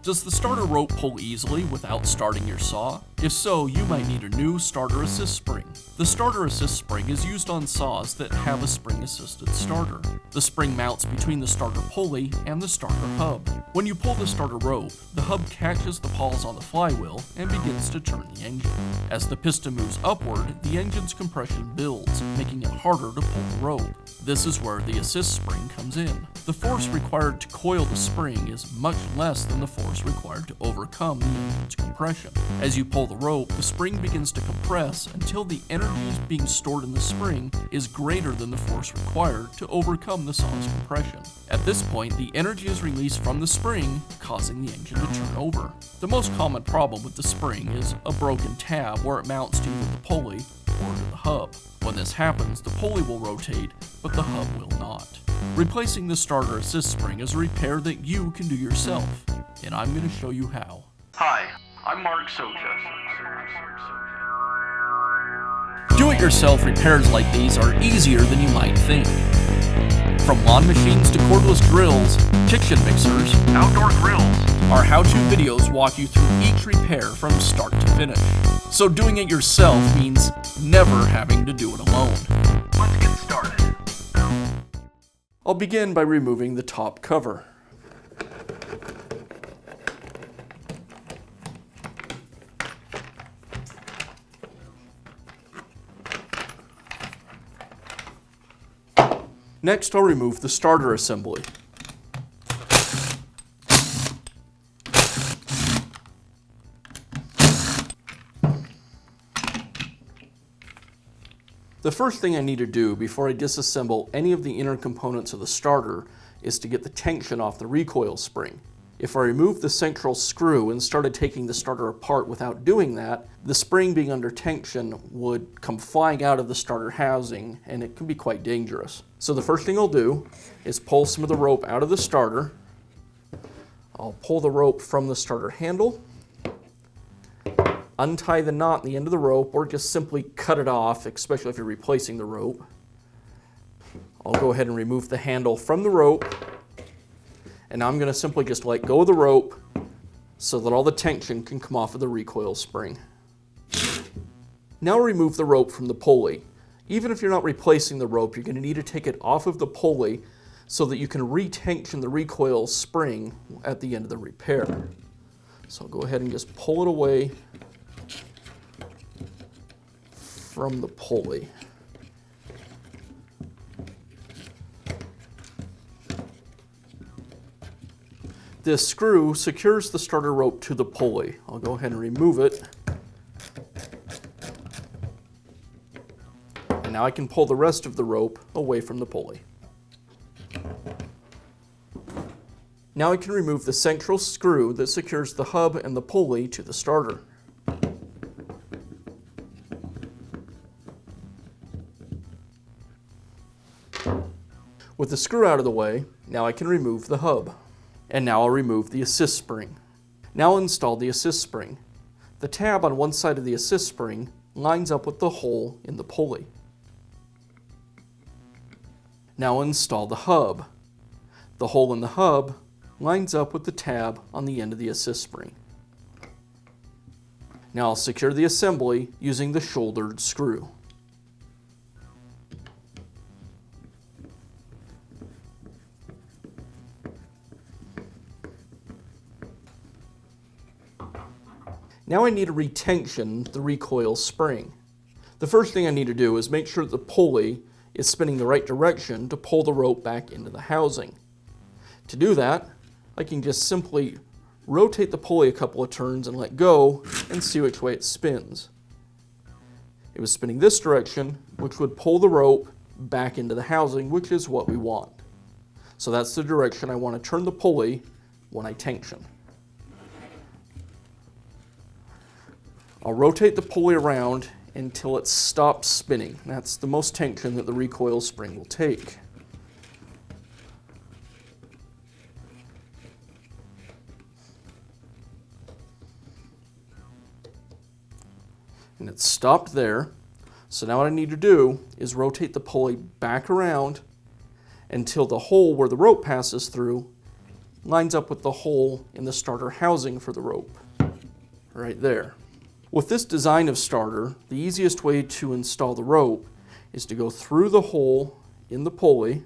Does the starter rope pull easily without starting your saw? If so, you might need a new starter assist spring. The starter assist spring is used on saws that have a spring-assisted starter. The spring mounts between the starter pulley and the starter hub. When you pull the starter rope, the hub catches the pawls on the flywheel and begins to turn the engine. As the piston moves upward, the engine's compression builds, making it harder to pull the rope. This is where the assist spring comes in. The force required to coil the spring is much less than the force required to overcome the engine's compression. As you pull the rope, the spring begins to compress until the energy being stored in the spring is greater than the force required to overcome the saw's compression. At this point, the energy is released from the spring, causing the engine to turn over. The most common problem with the spring is a broken tab where it mounts to either the pulley or to the hub. When this happens, the pulley will rotate, but the hub will not. Replacing the starter assist spring is a repair that you can do yourself, and I'm going to show you how. Hi, I'm Mark Socha. Do-it-yourself repairs like these are easier than you might think. From lawn machines to cordless drills, kitchen mixers, Outdoor grills. our how-to videos walk you through each repair from start to finish. So doing it yourself means never having to do it alone. Let's get started. I'll begin by removing the top cover. Next, I'll remove the starter assembly. The first thing I need to do before I disassemble any of the inner components of the starter is to get the tension off the recoil spring. If I remove the central screw and started taking the starter apart without doing that, the spring being under tension would come flying out of the starter housing, and it can be quite dangerous. So the first thing I'll do is pull some of the rope out of the starter. I'll pull the rope from the starter handle, untie the knot at the end of the rope, or just simply cut it off, especially if you're replacing the rope. I'll go ahead and remove the handle from the rope, and now I'm going to simply just let go of the rope so that all the tension can come off of the recoil spring. Now remove the rope from the pulley. Even if you're not replacing the rope, you're going to need to take it off of the pulley so that you can retension the recoil spring at the end of the repair. So I'll go ahead and just pull it away from the pulley. This screw secures the starter rope to the pulley. I'll go ahead and remove it. And now I can pull the rest of the rope away from the pulley. Now I can remove the central screw that secures the hub and the pulley to the starter. With the screw out of the way, now I can remove the hub. And now I'll remove the assist spring. Now I'll install the assist spring. The tab on one side of the assist spring lines up with the hole in the pulley. Now I'll install the hub. The hole in the hub lines up with the tab on the end of the assist spring. Now I'll secure the assembly using the shouldered screw. Now I need to retension the recoil spring. The first thing I need to do is make sure the pulley is spinning the right direction to pull the rope back into the housing. To do that, I can just simply rotate the pulley a couple of turns and let go and see which way it spins. It was spinning this direction, which would pull the rope back into the housing, which is what we want. So that's the direction I want to turn the pulley when I tension. I'll rotate the pulley around until it stops spinning. That's the most tension that the recoil spring will take. And it stopped there. So now what I need to do is rotate the pulley back around until the hole where the rope passes through lines up with the hole in the starter housing for the rope, right there. With this design of starter, the easiest way to install the rope is to go through the hole in the pulley,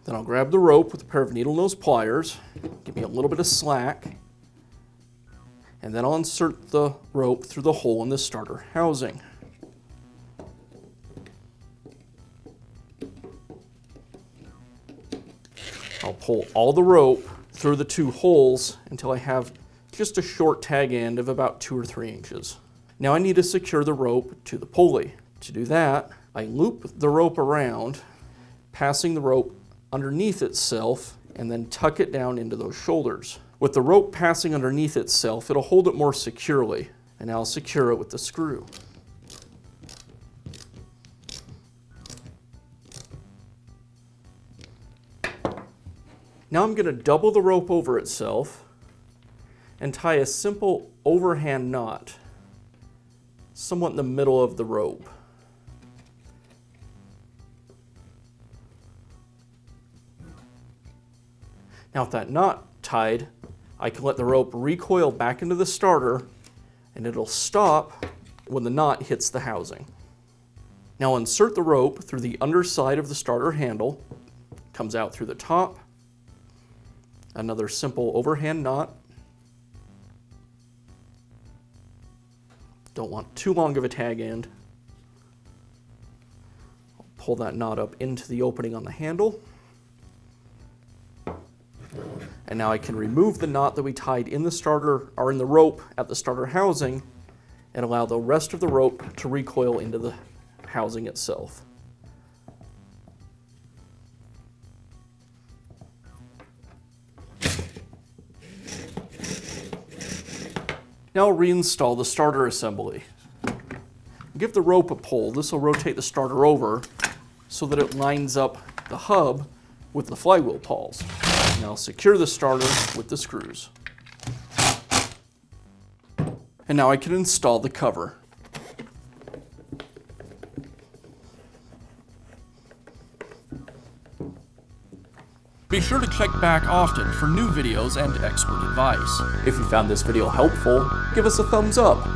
then I'll grab the rope with a pair of needle nose pliers, give me a little bit of slack, and then I'll insert the rope through the hole in the starter housing. I'll pull all the rope through the 2 holes until I have just a short tag end of about 2 or 3 inches. Now I need to secure the rope to the pulley. To do that, I loop the rope around, passing the rope underneath itself, and then tuck it down into those shoulders. With the rope passing underneath itself, it'll hold it more securely, and I'll secure it with the screw. Now I'm going to double the rope over itself and tie a simple overhand knot somewhat in the middle of the rope. Now with that knot tied, I can let the rope recoil back into the starter and it'll stop when the knot hits the housing. Now insert the rope through the underside of the starter handle, comes out through the top, another simple overhand knot. Don't want too long of a tag end. I'll pull that knot up into the opening on the handle. And now I can remove the knot that we tied in the starter or in the rope at the starter housing and allow the rest of the rope to recoil into the housing itself. Now I'll reinstall the starter assembly. Give the rope a pull. This will rotate the starter over so that it lines up the hub with the flywheel pawls. Now I'll secure the starter with the screws. And now I can install the cover. Be sure to check back often for new videos and expert advice. If you found this video helpful, give us a thumbs up.